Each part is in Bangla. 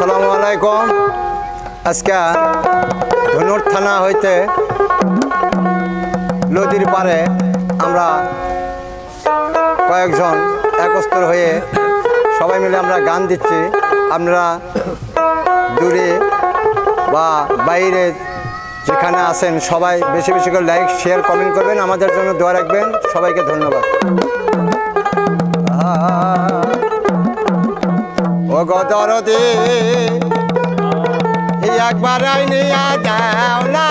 আসসালামু আলাইকুম। আজকে ধনুর থানা হইতে নদীর পারে আমরা কয়েকজন একত্র হয়ে সবাই মিলে আমরা গান দিচ্ছি। আপনারা দূরে বা বাইরে যেখানে আছেন সবাই বেশি বেশি করে লাইক শেয়ার কমেন্ট করবেন, আমাদের জন্য দোয়া রাখবেন। সবাইকে ধন্যবাদ। ও গদরদে একবার আইনিয়া দাও না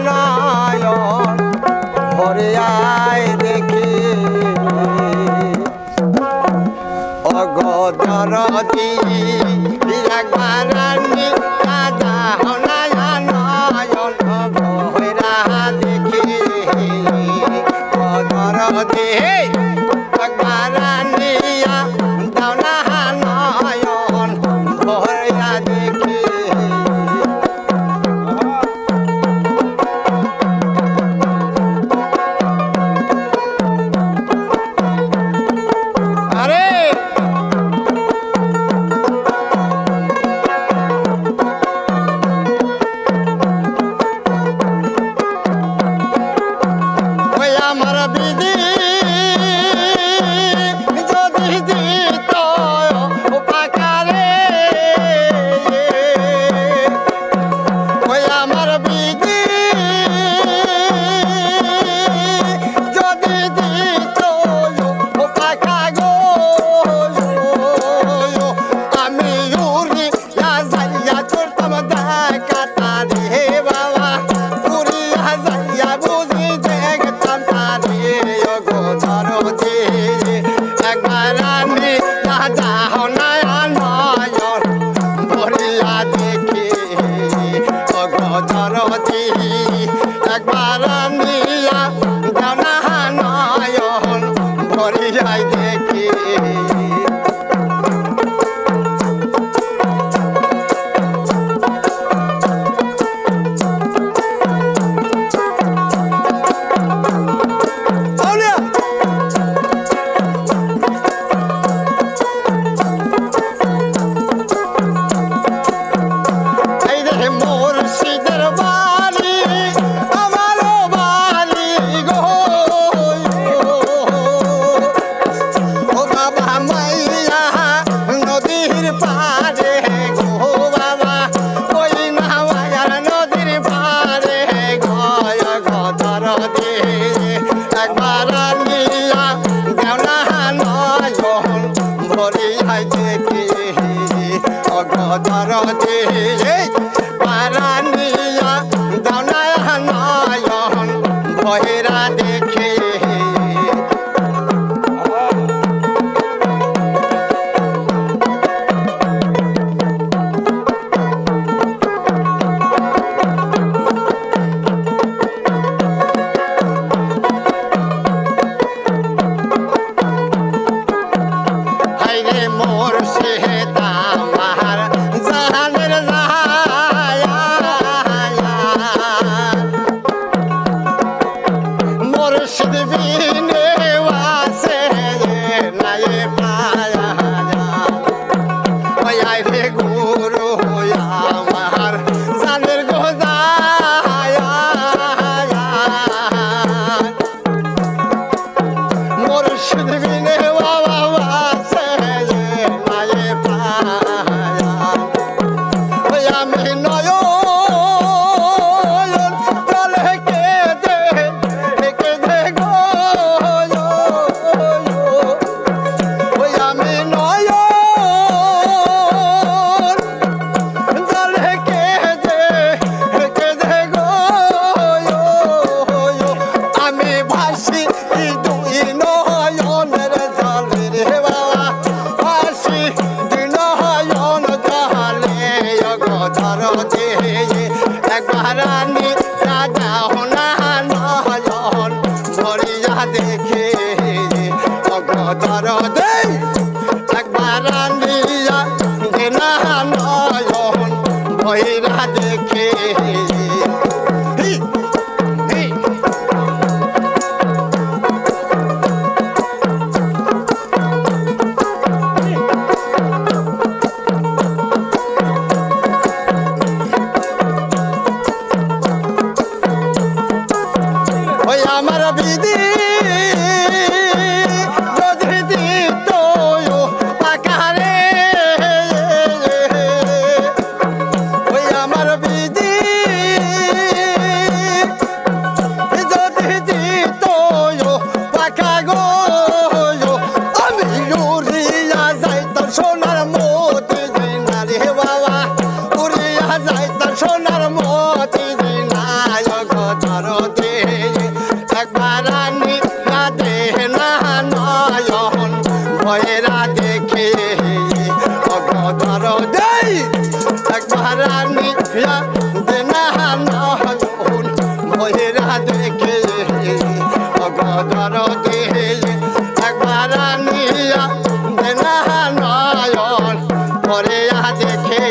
নয়ন ভরে আয় দেখি। ও গদরদে একবার আইনিয়া দাও না নয়ন ভরে দেখি। গদরদে একবার আইনিয়া দাও না নয়ন ভরে দেখি। একবার নিয়া জানা নয়ন ভরে যাই দেখি। ভয়রা দেখে হাইরে মোর সে তামার জাহানের দেখে অগদরদে একবার নিয়া দেনা নয়ন ভয়রা দেখে। ভয়েরা দেখে অগদর দেই একবার নিয়া দেনা নয়ন ভয়েরা দেখে অগদর দেই একবার নিয়া দেনা নয়ন ভরেয়া দেখে